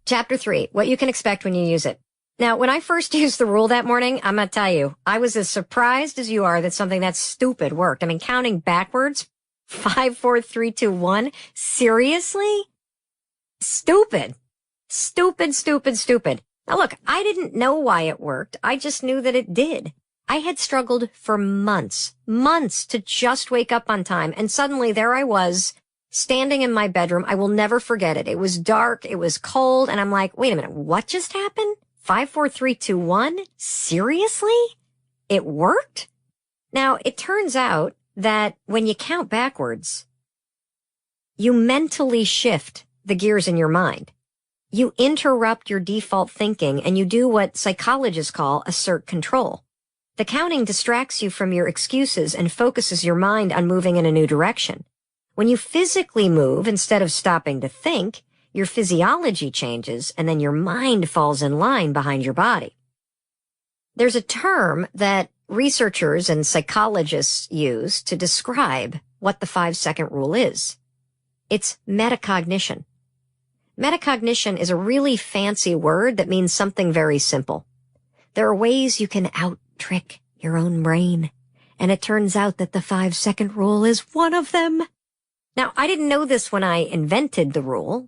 Chapter 3, what you can expect when you use it. Now, when I first used the rule that morning, I'm going to tell you, I was as surprised as you are that something that stupid worked. I mean, counting backwards, 5, 4, 3, 2, 1. Seriously? Stupid. Stupid, stupid, stupid. Now look, I didn't know why it worked. I just knew that it did. I had struggled for months to just wake up on time. And suddenly there I was standing in my bedroom. I will never forget it. It was dark. It was cold. And I'm like, wait a minute. What just happened? 5, 4, 3, 2, 1. Seriously? It worked? Now, it turns out that when you count backwards, you mentally shift the gears in your mind. You interrupt your default thinking and you do what psychologists call assert control. The counting distracts you from your excuses and focuses your mind on moving in a new direction. When you physically move instead of stopping to think, your physiology changes and then your mind falls in line behind your body. There's a term that researchers and psychologists use to describe what the 5-second rule is. It's metacognition. Metacognition is a really fancy word that means something very simple. There are ways you can out-trick your own brain, and it turns out that the 5-second rule is one of them. Now, I didn't know this when I invented the rule,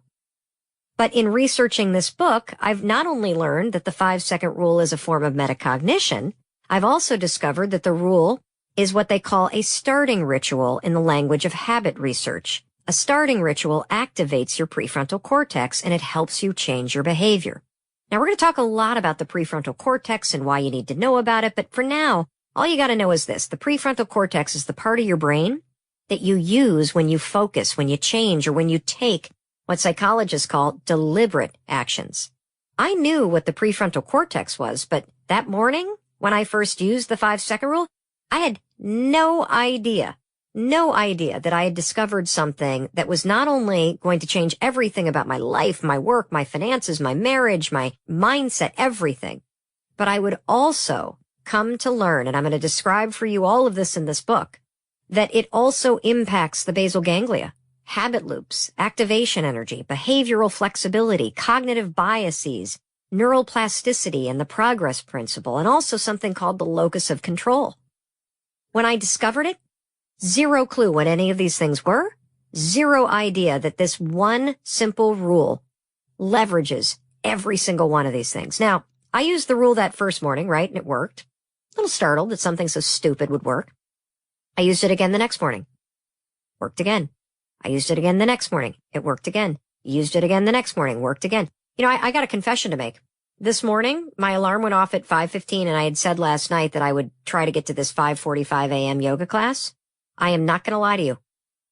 but in researching this book, I've not only learned that the 5-second rule is a form of metacognition, I've also discovered that the rule is what they call a starting ritual in the language of habit research. A starting ritual activates your prefrontal cortex and it helps you change your behavior. Now, we're going to talk a lot about the prefrontal cortex and why you need to know about it, but for now, all you got to know is this. The prefrontal cortex is the part of your brain that you use when you focus, when you change, or when you take what psychologists call deliberate actions. I knew what the prefrontal cortex was, but that morning, when I first used the 5-second rule, I had no idea that I had discovered something that was not only going to change everything about my life, my work, my finances, my marriage, my mindset, everything, but I would also come to learn, and I'm going to describe for you all of this in this book, that it also impacts the basal ganglia, habit loops, activation energy, behavioral flexibility, cognitive biases, neural plasticity, and the progress principle, and also something called the locus of control. When I discovered it, zero clue what any of these things were, zero idea that this one simple rule leverages every single one of these things. Now, I used the rule that first morning, right, and it worked. A little startled that something so stupid would work. I used it again the next morning. Worked again. I used it again the next morning. It worked again. Used it again the next morning. Worked again. You know, I got a confession to make. This morning, my alarm went off at 5:15, and I had said last night that I would try to get to this 5:45 a.m. yoga class. I am not going to lie to you.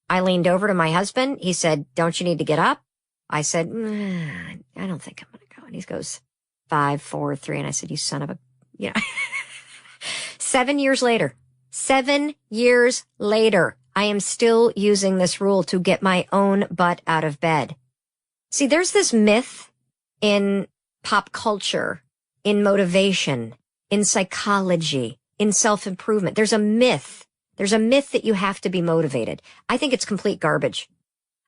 I leaned over to my husband. He said, "Don't you need to get up?" I said, "I don't think I'm going to go." And he goes, 5, 4, 3. And I said, "You son of a," you know. 7 years later, I am still using this rule to get my own butt out of bed. See, there's this myth in pop culture, in motivation, in psychology, in self-improvement. There's a myth. There's a myth that you have to be motivated. I think it's complete garbage.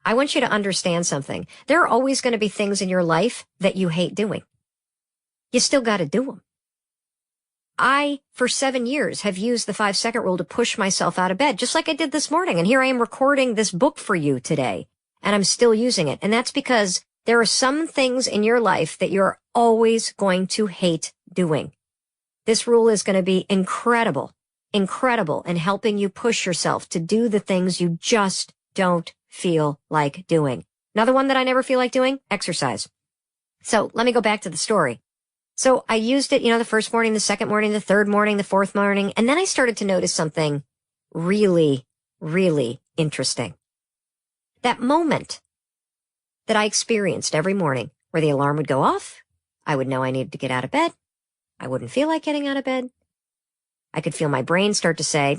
I want you to understand something. There are always going to be things in your life that you hate doing. You still got to do them. I, for 7 years, have used the 5-second rule to push myself out of bed, just like I did this morning. And here I am recording this book for you today, and I'm still using it. And that's because there are some things in your life that you're always going to hate doing. This rule is going to be incredible in helping you push yourself to do the things you just don't feel like doing. Another one that I never feel like doing, exercise. So let me go back to the story. So I used it, the first morning, the second morning, the third morning, the fourth morning, and then I started to notice something really, really interesting. That moment that I experienced every morning where the alarm would go off, I would know I needed to get out of bed. I wouldn't feel like getting out of bed. I could feel my brain start to say,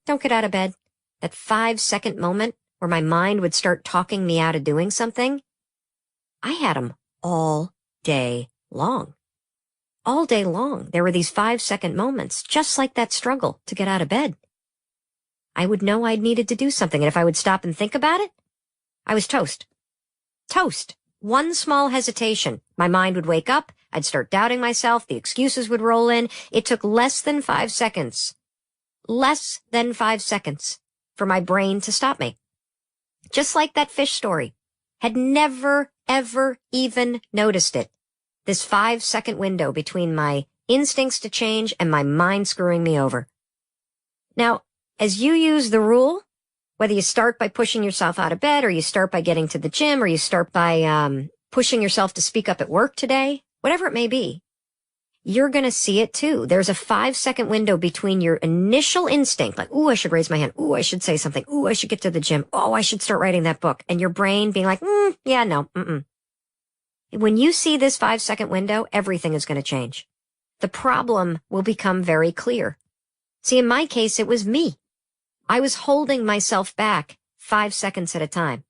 don't get out of bed. That 5-second moment where my mind would start talking me out of doing something, I had them all day long. All day long, there were these 5-second moments, just like that struggle to get out of bed. I would know I needed to do something, and if I would stop and think about it, I was toast. Toast. One small hesitation, my mind would wake up, I'd start doubting myself, the excuses would roll in. It took less than 5 seconds for my brain to stop me. Just like that fish story. Had never, ever even noticed it. This 5-second window between my instincts to change and my mind screwing me over. Now, as you use the rule, whether you start by pushing yourself out of bed, or you start by getting to the gym, or you start by pushing yourself to speak up at work today, whatever it may be, you're going to see it too. There's a 5-second window between your initial instinct, like, ooh, I should raise my hand. Ooh, I should say something. Ooh, I should get to the gym. Oh, I should start writing that book. And your brain being like, yeah, no, When you see this 5-second window, everything is going to change. The problem will become very clear. See, in my case, it was me. I was holding myself back 5 seconds at a time.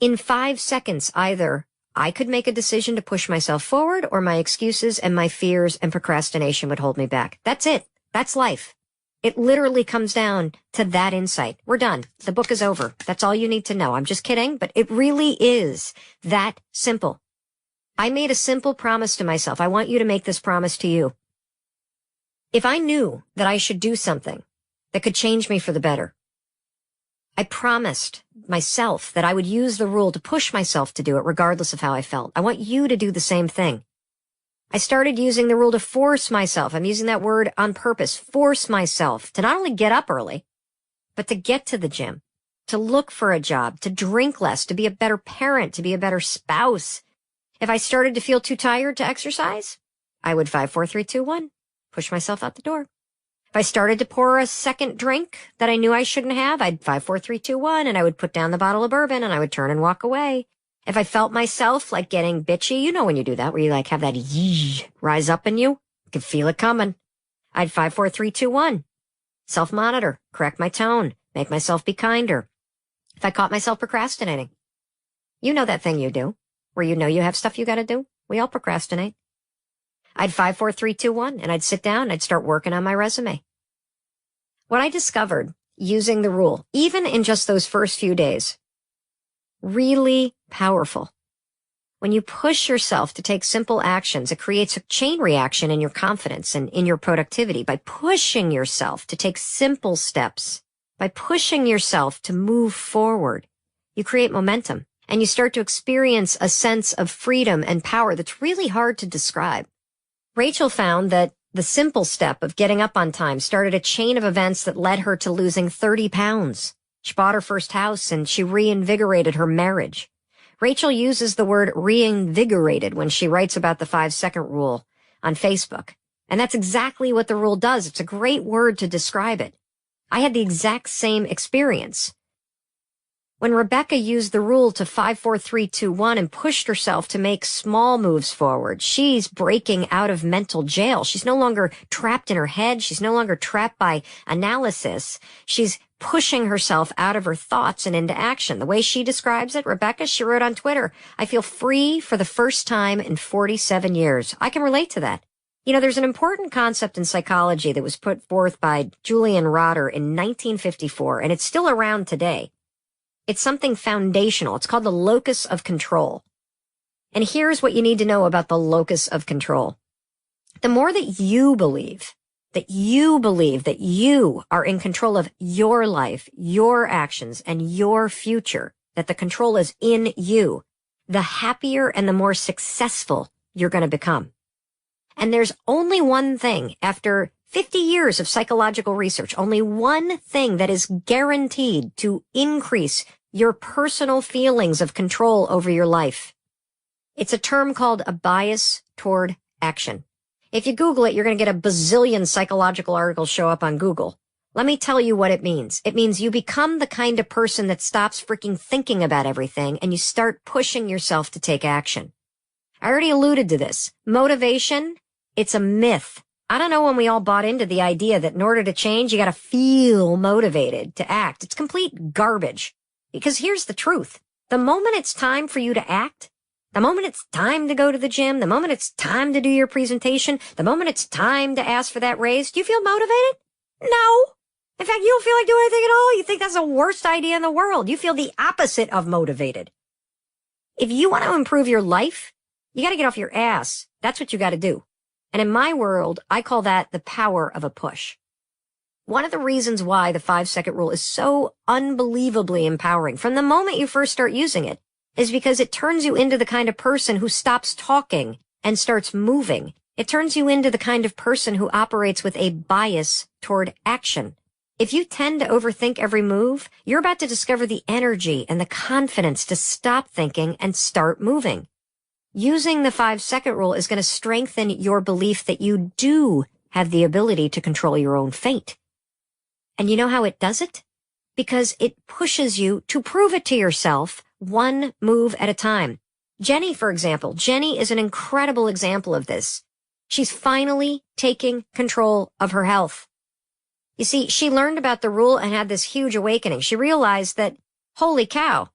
In 5 seconds, either I could make a decision to push myself forward, or my excuses and my fears and procrastination would hold me back. That's it. That's life. It literally comes down to that insight. We're done. The book is over. That's all you need to know. I'm just kidding, but it really is that simple. I made a simple promise to myself. I want you to make this promise to you. If I knew that I should do something that could change me for the better, I promised myself that I would use the rule to push myself to do it regardless of how I felt. I want you to do the same thing. I started using the rule to force myself. I'm using that word on purpose. Force myself to not only get up early, but to get to the gym, to look for a job, to drink less, to be a better parent, to be a better spouse. If I started to feel too tired to exercise, I would 5, 4, 3, 2, 1, push myself out the door. If I started to pour a second drink that I knew I shouldn't have, I'd 5, 4, 3, 2, 1, and I would put down the bottle of bourbon and I would turn and walk away. If I felt myself like getting bitchy, you know when you do that, where you like have that yee rise up in you, you can feel it coming. I'd 5, 4, 3, 2, 1. Self-monitor, correct my tone, make myself be kinder. If I caught myself procrastinating, you know that thing you do, where you know you have stuff you gotta do. We all procrastinate. I'd 5, 4, 3, 2, 1, and I'd sit down and I'd start working on my resume. What I discovered using the rule, even in just those first few days, really powerful. When you push yourself to take simple actions, it creates a chain reaction in your confidence and in your productivity. By pushing yourself to take simple steps, by pushing yourself to move forward, you create momentum and you start to experience a sense of freedom and power that's really hard to describe. Rachel found that the simple step of getting up on time started a chain of events that led her to losing 30 pounds. She bought her first house and she reinvigorated her marriage. Rachel uses the word reinvigorated when she writes about the 5-second rule on Facebook. And that's exactly what the rule does. It's a great word to describe it. I had the exact same experience. When Rebecca used the rule to 5, 4, 3, 2, 1 and pushed herself to make small moves forward, she's breaking out of mental jail. She's no longer trapped in her head. She's no longer trapped by analysis. She's pushing herself out of her thoughts and into action. The way she describes it, Rebecca, she wrote on Twitter, I feel free for the first time in 47 years. I can relate to that. You know, there's an important concept in psychology that was put forth by Julian Rotter in 1954, and it's still around today. It's something foundational. It's called the locus of control. And here's what you need to know about the locus of control. The more that you believe that you are in control of your life, your actions, and your future, that the control is in you, the happier and the more successful you're going to become. And there's only one thing, after 50 years of psychological research, only one thing that is guaranteed to increase your personal feelings of control over your life. It's a term called a bias toward action. If you Google it, you're going to get a bazillion psychological articles show up on Google. Let me tell you what it means. It means you become the kind of person that stops freaking thinking about everything and you start pushing yourself to take action. I already alluded to this. Motivation, it's a myth. I don't know when we all bought into the idea that in order to change, you got to feel motivated to act. It's complete garbage. Because here's the truth. The moment it's time for you to act, the moment it's time to go to the gym, the moment it's time to do your presentation, the moment it's time to ask for that raise, do you feel motivated? No. In fact, you don't feel like doing anything at all. You think that's the worst idea in the world. You feel the opposite of motivated. If you want to improve your life, you got to get off your ass. That's what you got to do. And in my world, I call that the power of a push. One of the reasons why the 5-second rule is so unbelievably empowering from the moment you first start using it is because it turns you into the kind of person who stops talking and starts moving. It turns you into the kind of person who operates with a bias toward action. If you tend to overthink every move, you're about to discover the energy and the confidence to stop thinking and start moving. Using the 5-second rule is going to strengthen your belief that you do have the ability to control your own fate. And you know how it does it? Because it pushes you to prove it to yourself one move at a time. Jenny, for example, Jenny is an incredible example of this. She's finally taking control of her health. You see, she learned about the rule and had this huge awakening. She realized that, holy cow,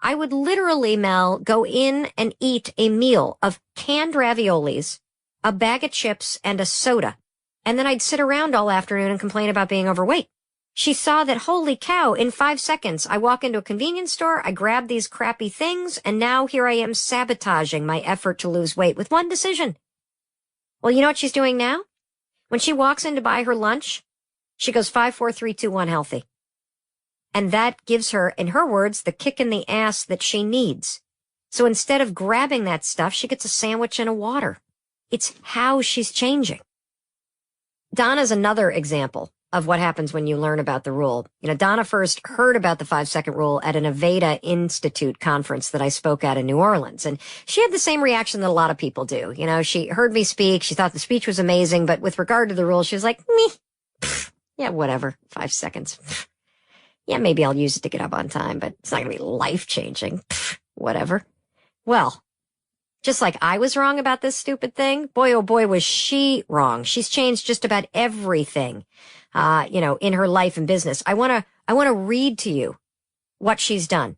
I would literally, Mel, go in and eat a meal of canned raviolis, a bag of chips, and a soda. And then I'd sit around all afternoon and complain about being overweight. She saw that, holy cow, in 5 seconds, I walk into a convenience store, I grab these crappy things, and now here I am sabotaging my effort to lose weight with one decision. Well, you know what she's doing now? When she walks in to buy her lunch, she goes 5, 4, 3, 2, 1, healthy. And that gives her, in her words, the kick in the ass that she needs. So instead of grabbing that stuff, she gets a sandwich and a water. It's how she's changing. Donna's another example of what happens when you learn about the rule. You know, Donna first heard about the 5-second rule at an Aveda Institute conference that I spoke at in New Orleans. And she had the same reaction that a lot of people do. You know, she heard me speak. She thought the speech was amazing. But with regard to the rule, she was like, yeah, whatever. 5 seconds. Yeah, maybe I'll use it to get up on time, but it's not going to be life-changing. Whatever. Well, just like I was wrong about this stupid thing, boy, oh boy, was she wrong. She's changed just about everything, in her life and business. I want to read to you what she's done.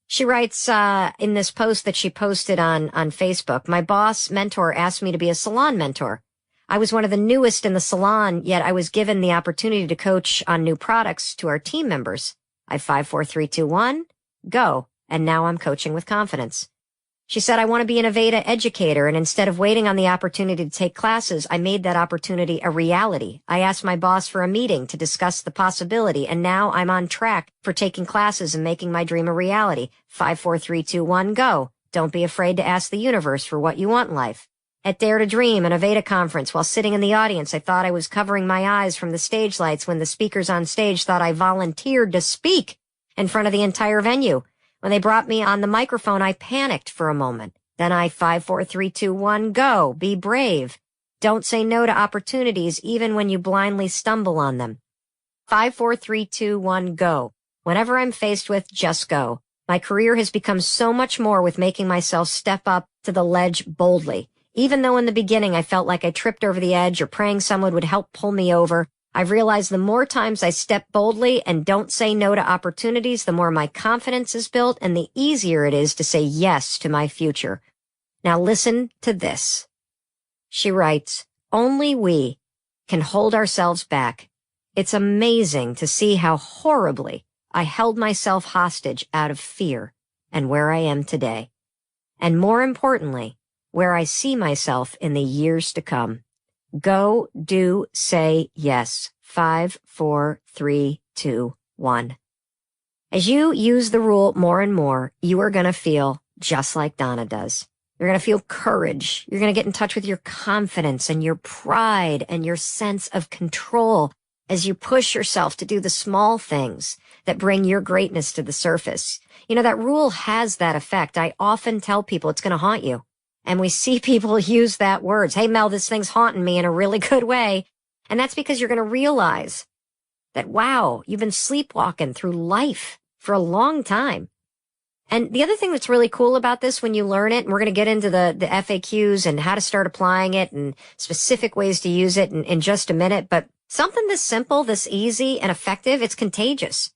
She writes, in this post that she posted on Facebook, my boss mentor asked me to be a salon mentor. I was one of the newest in the salon, yet I was given the opportunity to coach on new products to our team members. I 5, 4, 3, 2, 1, go. And now I'm coaching with confidence. She said, I want to be an Aveda educator, and instead of waiting on the opportunity to take classes, I made that opportunity a reality. I asked my boss for a meeting to discuss the possibility, and now I'm on track for taking classes and making my dream a reality. 5, 4, 3, 2, 1, go. Don't be afraid to ask the universe for what you want in life. At Dare to Dream, an Aveda conference, while sitting in the audience, I thought I was covering my eyes from the stage lights when the speakers on stage thought I volunteered to speak in front of the entire venue. When they brought me on the microphone, I panicked for a moment. Then I 5, 4, 3, 2, 1, go. Be brave. Don't say no to opportunities, even when you blindly stumble on them. 5, 4, 3, 2, 1, go. Whenever I'm faced with, just go. My career has become so much more with making myself step up to the ledge boldly. Even though in the beginning I felt like I tripped over the edge or praying someone would help pull me over, I've realized the more times I step boldly and don't say no to opportunities, the more my confidence is built and the easier it is to say yes to my future. Now listen to this. She writes, only we can hold ourselves back. It's amazing to see how horribly I held myself hostage out of fear and where I am today. And more importantly, where I see myself in the years to come. Go, do, say yes. 5, 4, 3, 2, 1. As you use the rule more and more, you are going to feel just like Donna does. You're going to feel courage. You're going to get in touch with your confidence and your pride and your sense of control as you push yourself to do the small things that bring your greatness to the surface. You know, that rule has that effect. I often tell people it's going to haunt you. And we see people use that words. Hey, Mel, this thing's haunting me in a really good way. And that's because you're going to realize that, wow, you've been sleepwalking through life for a long time. And the other thing that's really cool about this when you learn it, and we're going to get into the FAQs and how to start applying it and specific ways to use it in just a minute, but something this simple, this easy and effective, it's contagious.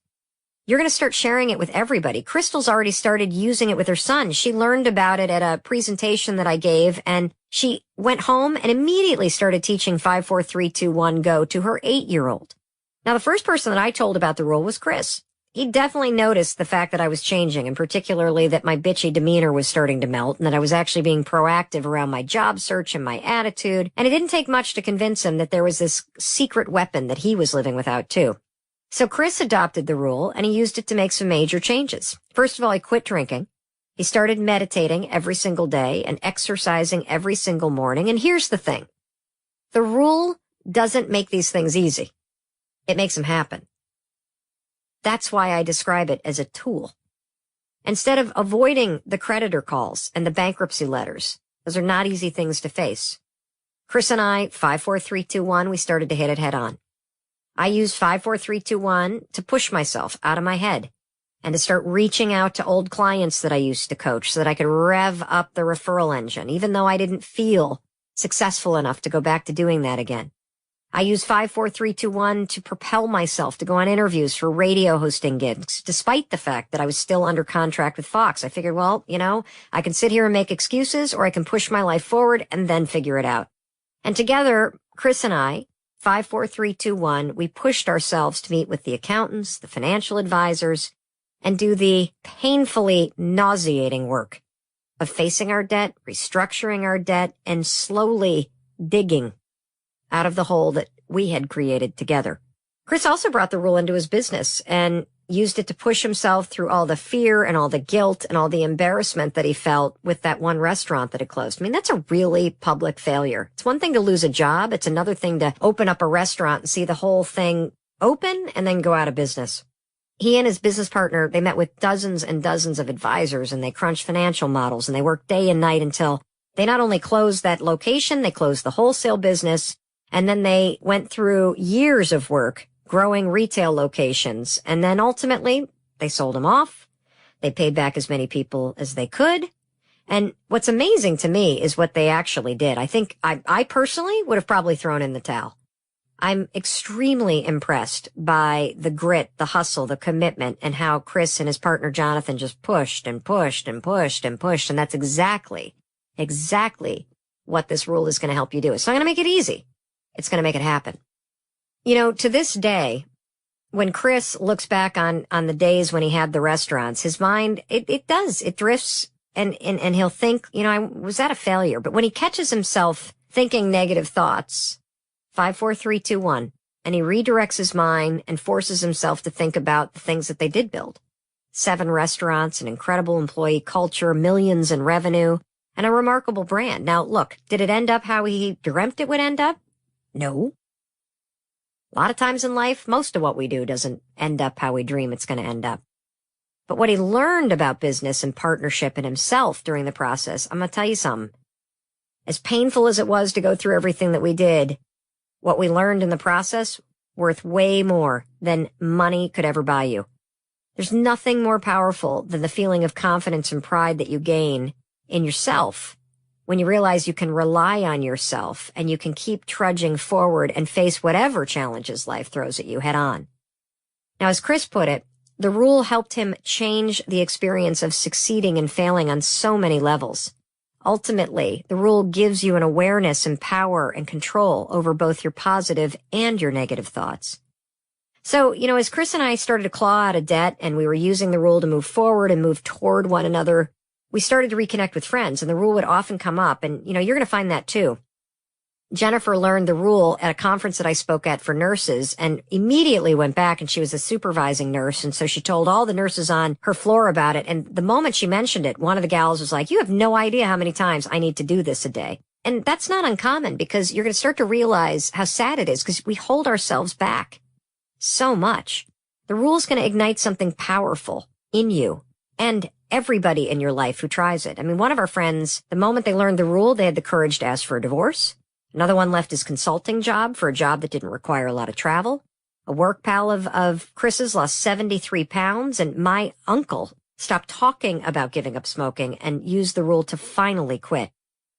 You're going to start sharing it with everybody. Crystal's already started using it with her son. She learned about it at a presentation that I gave, and she went home and immediately started teaching 5, 4, 3, 2, 1, go to her 8-year-old. Now, the first person that I told about the rule was Chris. He definitely noticed the fact that I was changing, and particularly that my bitchy demeanor was starting to melt, and that I was actually being proactive around my job search and my attitude. And it didn't take much to convince him that there was this secret weapon that he was living without too. So Chris adopted the rule, and he used it to make some major changes. First of all, he quit drinking. He started meditating every single day and exercising every single morning. And here's the thing. The rule doesn't make these things easy. It makes them happen. That's why I describe it as a tool. Instead of avoiding the creditor calls and the bankruptcy letters, those are not easy things to face. Chris and I, 54321, we started to hit it head on. I used 54321 to push myself out of my head and to start reaching out to old clients that I used to coach so that I could rev up the referral engine, even though I didn't feel successful enough to go back to doing that again. I used 54321 to propel myself to go on interviews for radio hosting gigs, despite the fact that I was still under contract with Fox. I figured, well, I can sit here and make excuses, or I can push my life forward and then figure it out. And together, Chris and I, 54321, we pushed ourselves to meet with the accountants, the financial advisors, and do the painfully nauseating work of facing our debt, restructuring our debt, and slowly digging out of the hole that we had created together. Chris also brought the rule into his business and used it to push himself through all the fear and all the guilt and all the embarrassment that he felt with that one restaurant that had closed. I mean, that's a really public failure. It's one thing to lose a job. It's another thing to open up a restaurant and see the whole thing open and then go out of business. He and his business partner, they met with dozens and dozens of advisors, and they crunched financial models, and they worked day and night until they not only closed that location, they closed the wholesale business, and then they went through years of work growing retail locations. And then ultimately they sold them off. They paid back as many people as they could. And what's amazing to me is what they actually did. I think I personally would have probably thrown in the towel. I'm extremely impressed by the grit, the hustle, the commitment, and how Chris and his partner Jonathan just pushed and pushed and pushed and pushed. And that's exactly what this rule is going to help you do. It's not going to make it easy. It's going to make it happen. To this day, when Chris looks back on the days when he had the restaurants, his mind, it drifts and he'll think, I was that a failure? But when he catches himself thinking negative thoughts, 54321, and he redirects his mind and forces himself to think about the things that they did build. 7 restaurants, an incredible employee culture, millions in revenue, and a remarkable brand. Now, look, did it end up how he dreamt it would end up? No. A lot of times in life, most of what we do doesn't end up how we dream it's going to end up. But what he learned about business and partnership and himself during the process, I'm going to tell you something. As painful as it was to go through everything that we did, what we learned in the process, worth way more than money could ever buy you. There's nothing more powerful than the feeling of confidence and pride that you gain in yourself when you realize you can rely on yourself and you can keep trudging forward and face whatever challenges life throws at you head on. Now, as Chris put it, the rule helped him change the experience of succeeding and failing on so many levels. Ultimately, the rule gives you an awareness and power and control over both your positive and your negative thoughts. So, as Chris and I started to claw out of debt and we were using the rule to move forward and move toward one another, we started to reconnect with friends, and the rule would often come up. And, you're going to find that too. Jennifer learned the rule at a conference that I spoke at for nurses and immediately went back, and she was a supervising nurse. And so she told all the nurses on her floor about it. And the moment she mentioned it, one of the gals was like, you have no idea how many times I need to do this a day. And that's not uncommon, because you're going to start to realize how sad it is, because we hold ourselves back so much. The rule is going to ignite something powerful in you and everybody in your life who tries it. I mean, one of our friends, the moment they learned the rule, they had the courage to ask for a divorce. Another one left his consulting job for a job that didn't require a lot of travel. A work pal of Chris's lost 73 pounds, and my uncle stopped talking about giving up smoking and used the rule to finally quit.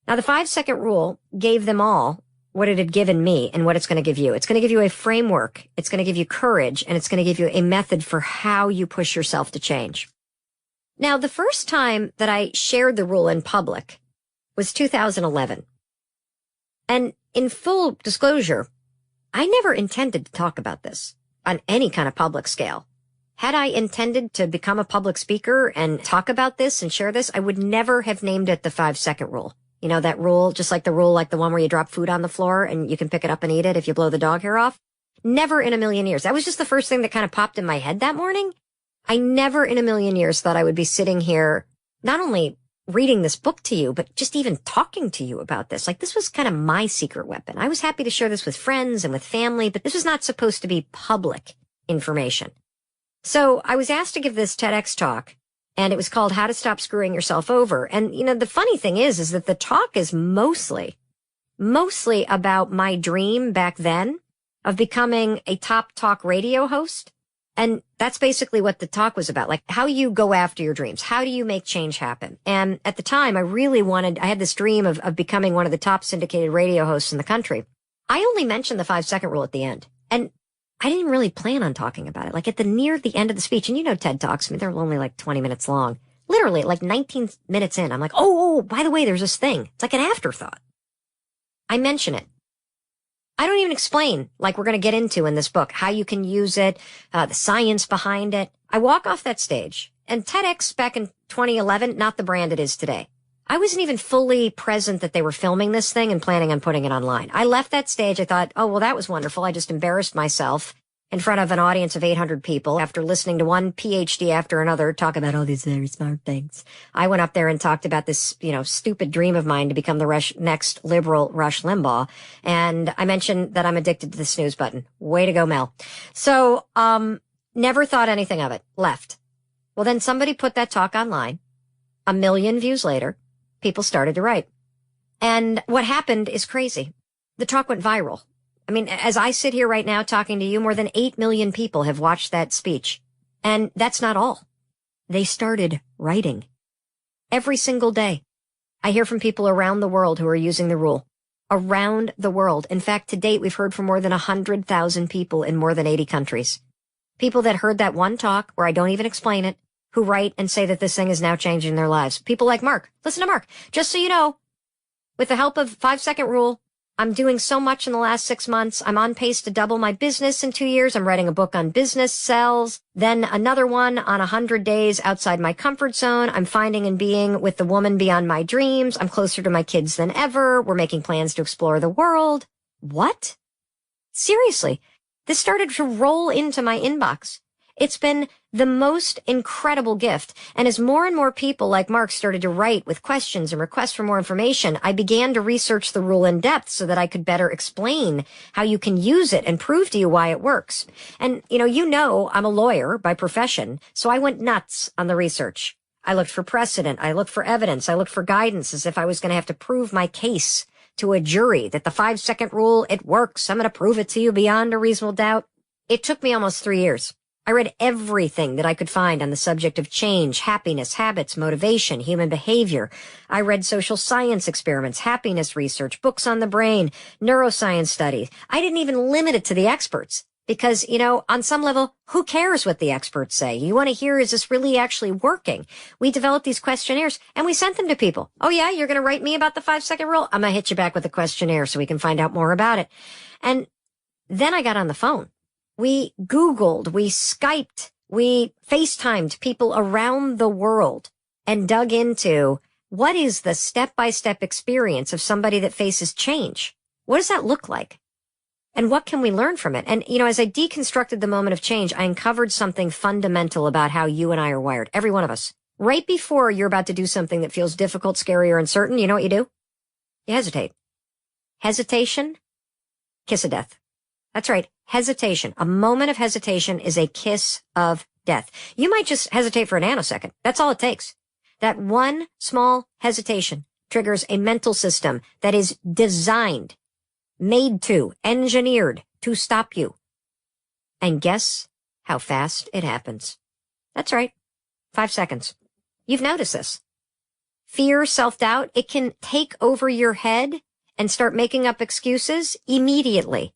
Now, the 5-second rule gave them all what it had given me and what it's going to give you. It's going to give you a framework. It's going to give you courage, and it's going to give you a method for how you push yourself to change. Now, the first time that I shared the rule in public was 2011. And in full disclosure, I never intended to talk about this on any kind of public scale. Had I intended to become a public speaker and talk about this and share this, I would never have named it the 5-second rule. You know, that rule, just like the rule, like the one where you drop food on the floor and you can pick it up and eat it if you blow the dog hair off. Never in a million years. That was just the first thing that kind of popped in my head that morning. I never in a million years thought I would be sitting here, not only reading this book to you, but just even talking to you about this. Like, this was kind of my secret weapon. I was happy to share this with friends and with family, but this was not supposed to be public information. So I was asked to give this TEDx talk, and it was called How to Stop Screwing Yourself Over. And, you know, the funny thing is that the talk is mostly about my dream back then of becoming a top talk radio host. And that's basically what the talk was about, like how you go after your dreams. How do you make change happen? And at the time, I had this dream of becoming one of the top syndicated radio hosts in the country. I only mentioned the 5-second rule at the end. And I didn't really plan on talking about it. Like near the end of the speech, and you know TED Talks, I mean, they're only like 20 minutes long. Literally, like 19 minutes in, I'm like, oh, by the way, there's this thing. It's like an afterthought. I mention it. I don't even explain, like we're going to get into in this book, how you can use it, the science behind it. I walk off that stage, and TEDx back in 2011, not the brand it is today. I wasn't even fully present that they were filming this thing and planning on putting it online. I left that stage. I thought, oh, well, that was wonderful. I just embarrassed myself in front of an audience of 800 people after listening to one PhD after another talk about all these very smart things. I went up there and talked about this, you know, stupid dream of mine to become the next liberal Rush Limbaugh. And I mentioned that I'm addicted to the snooze button. Way to go, Mel. So, never thought anything of it. Left. Well, then somebody put that talk online. 1 million views later, people started to write. And what happened is crazy. The talk went viral. I mean, as I sit here right now talking to you, more than 8 million people have watched that speech. And that's not all. They started writing. Every single day. I hear from people around the world who are using the rule. Around the world. In fact, to date, we've heard from more than 100,000 people in more than 80 countries. People that heard that one talk, where I don't even explain it, who write and say that this thing is now changing their lives. People like Mark. Listen to Mark. Just so you know, with the help of 5-second rule, I'm doing so much in the last 6 months. I'm on pace to double my business in 2 years. I'm writing a book on business sales, then another one on 100 days outside my comfort zone. I'm finding and being with the woman beyond my dreams. I'm closer to my kids than ever. We're making plans to explore the world. What? Seriously, this started to roll into my inbox. It's been the most incredible gift. And as more and more people like Mark started to write with questions and requests for more information, I began to research the rule in depth so that I could better explain how you can use it and prove to you why it works. And, you know, I'm a lawyer by profession, so I went nuts on the research. I looked for precedent. I looked for evidence. I looked for guidance as if I was going to have to prove my case to a jury that the 5-second rule, it works. I'm going to prove it to you beyond a reasonable doubt. It took me almost 3 years. I read everything that I could find on the subject of change, happiness, habits, motivation, human behavior. I read social science experiments, happiness research, books on the brain, neuroscience studies. I didn't even limit it to the experts because, on some level, who cares what the experts say? You want to hear, is this really actually working? We developed these questionnaires and we sent them to people. Oh yeah, you're going to write me about the 5-second rule? I'm going to hit you back with a questionnaire so we can find out more about it. And then I got on the phone. We Googled, we Skyped, we FaceTimed people around the world and dug into what is the step-by-step experience of somebody that faces change? What does that look like? And what can we learn from it? And, as I deconstructed the moment of change, I uncovered something fundamental about how you and I are wired, every one of us. Right before you're about to do something that feels difficult, scary, or uncertain, you know what you do? You hesitate. Hesitation, kiss of death. That's right. Hesitation. A moment of hesitation is a kiss of death. You might just hesitate for a nanosecond. That's all it takes. That one small hesitation triggers a mental system that is designed, engineered to stop you. And guess how fast it happens. That's right. 5 seconds. You've noticed this. Fear, self-doubt, it can take over your head and start making up excuses immediately.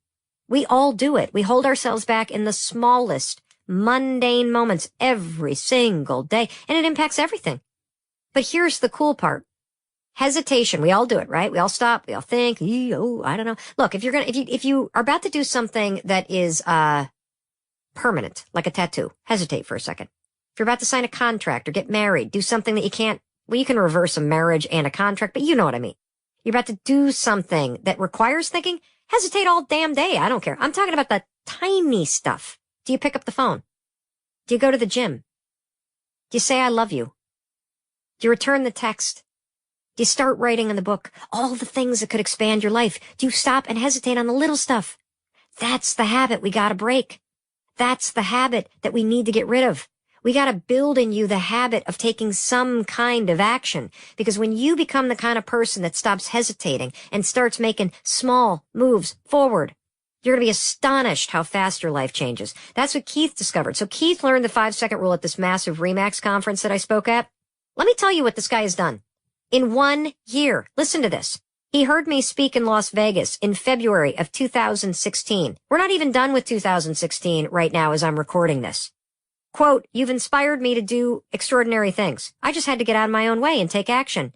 We all do it. We hold ourselves back in the smallest, mundane moments every single day, and it impacts everything. But here's the cool part. Hesitation. We all do it, right? We all stop. We all think, I don't know. Look, if you are about to do something that is, permanent, like a tattoo. Hesitate for a second. If you're about to sign a contract or get married, do something that you can't, well, you can reverse a marriage and a contract, but you know what I mean. You're about to do something that requires thinking, hesitate all damn day. I don't care. I'm talking about the tiny stuff. Do you pick up the phone? Do you go to the gym? Do you say I love you? Do you return the text? Do you start writing in the book? All the things that could expand your life. Do you stop and hesitate on the little stuff? That's the habit we gotta break. That's the habit that we need to get rid of. We gotta build in you the habit of taking some kind of action. Because when you become the kind of person that stops hesitating and starts making small moves forward, you're going to be astonished how fast your life changes. That's what Keith discovered. So Keith learned the 5-second rule at this massive RE/MAX conference that I spoke at. Let me tell you what this guy has done. In 1 year, listen to this. He heard me speak in Las Vegas in February of 2016. We're not even done with 2016 right now as I'm recording this. Quote, "You've inspired me to do extraordinary things. I just had to get out of my own way and take action.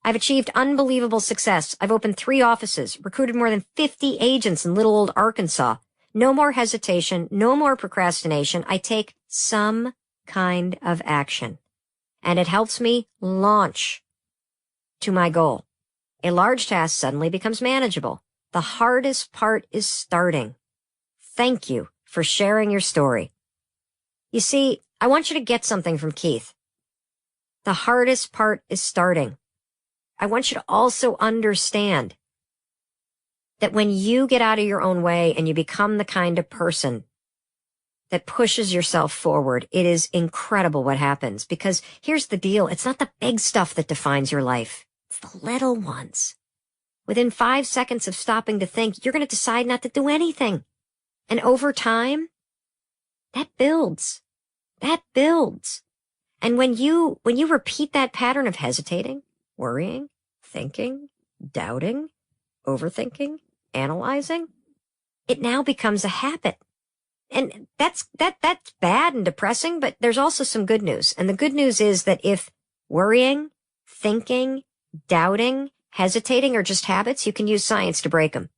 I've achieved unbelievable success. I've opened 3 offices, recruited more than 50 agents in little old Arkansas. No more hesitation, no more procrastination. I take some kind of action. And it helps me launch to my goal. A large task suddenly becomes manageable. The hardest part is starting. Thank you for sharing your story." You see, I want you to get something from Keith. The hardest part is starting. I want you to also understand that when you get out of your own way and you become the kind of person that pushes yourself forward, it is incredible what happens. Because here's the deal. It's not the big stuff that defines your life. It's the little ones. Within 5 seconds of stopping to think, you're going to decide not to do anything. And over time, that builds. That builds. And when you repeat that pattern of hesitating, worrying, thinking, doubting, overthinking, analyzing, it now becomes a habit. And that's bad and depressing, but there's also some good news. And the good news is that if worrying, thinking, doubting, hesitating are just habits, you can use science to break them.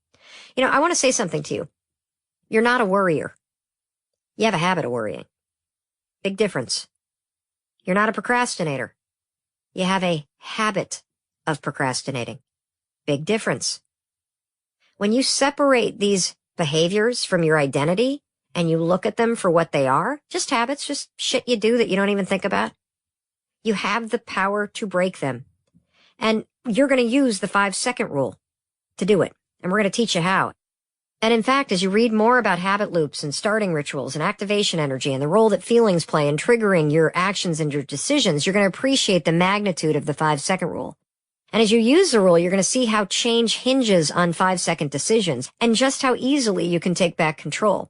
You know, I want to say something to you. You're not a worrier. You have a habit of worrying. Big difference. You're not a procrastinator. You have a habit of procrastinating. Big difference. When you separate these behaviors from your identity and you look at them for what they are, just habits, just shit you do that you don't even think about, you have the power to break them. And you're going to use the 5-second rule to do it. And we're going to teach you how. And in fact, as you read more about habit loops and starting rituals and activation energy and the role that feelings play in triggering your actions and your decisions, you're going to appreciate the magnitude of the 5-second rule. And as you use the rule, you're going to see how change hinges on 5-second decisions and just how easily you can take back control.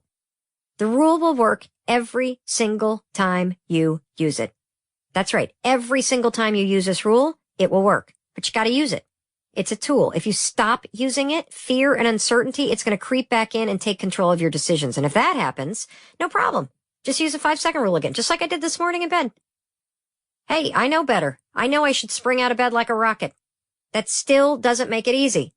The rule will work every single time you use it. That's right. Every single time you use this rule, it will work. But you got to use it. It's a tool. If you stop using it, fear and uncertainty, it's going to creep back in and take control of your decisions. And if that happens, no problem. Just use the 5-second rule again, just like I did this morning in bed. Hey, I know better. I know I should spring out of bed like a rocket. That still doesn't make it easy.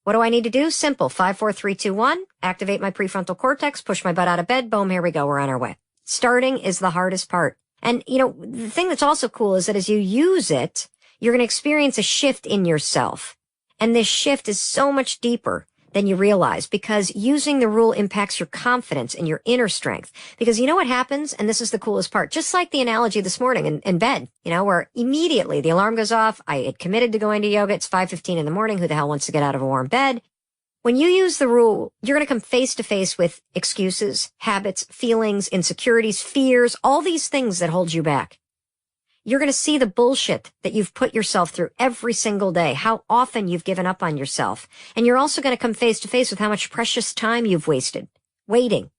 What do I need to do? Simple. 5, 4, 3, 2, 1. Activate my prefrontal cortex, push my butt out of bed. Boom, here we go. We're on our way. Starting is the hardest part. And, you know, the thing that's also cool is that as you use it, you're going to experience a shift in yourself. And this shift is so much deeper than you realize because using the rule impacts your confidence and your inner strength. Because you know what happens? And this is the coolest part. Just like the analogy this morning in bed, you know, where immediately the alarm goes off. I had committed to going to yoga. It's 5:15 in the morning. Who the hell wants to get out of a warm bed? When you use the rule, you're going to come face to face with excuses, habits, feelings, insecurities, fears, all these things that hold you back. You're going to see the bullshit that you've put yourself through every single day, how often you've given up on yourself. And you're also going to come face to face with how much precious time you've wasted, waiting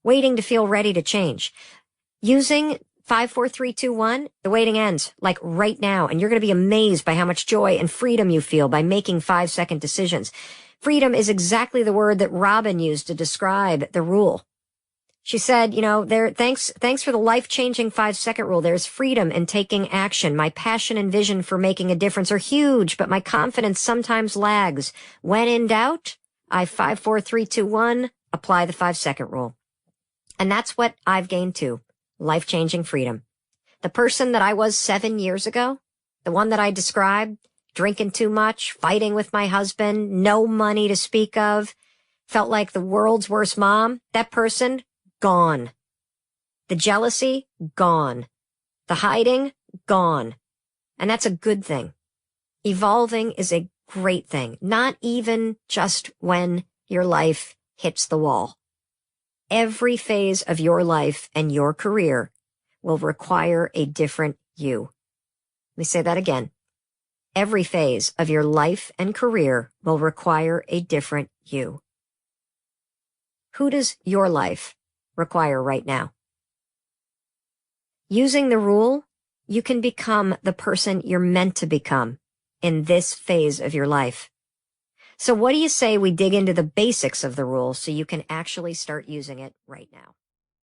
to feel ready to change. Using 5, 4, 3, 2, 1, the waiting ends, like right now. And you're going to be amazed by how much joy and freedom you feel by making 5-second decisions. Freedom is exactly the word that Robin used to describe the rule. She said, you know, thanks for the life-changing 5-second rule. There's freedom in taking action. My passion and vision for making a difference are huge, but my confidence sometimes lags. When in doubt, 5, 4, 3, 2, 1, apply the 5-second rule. And that's what I've gained too. Life-changing freedom. The person that I was 7 years ago, the one that I described, drinking too much, fighting with my husband, no money to speak of, felt like the world's worst mom, that person, gone. The jealousy, gone. The hiding, gone. And that's a good thing. Evolving is a great thing, not even just when your life hits the wall. Every phase of your life and your career will require a different you. Let me say that again. Every phase of your life and career will require a different you. Who does your life require right now? Using the rule, you can become the person you're meant to become in this phase of your life. So what do you say we dig into the basics of the rule so you can actually start using it right now?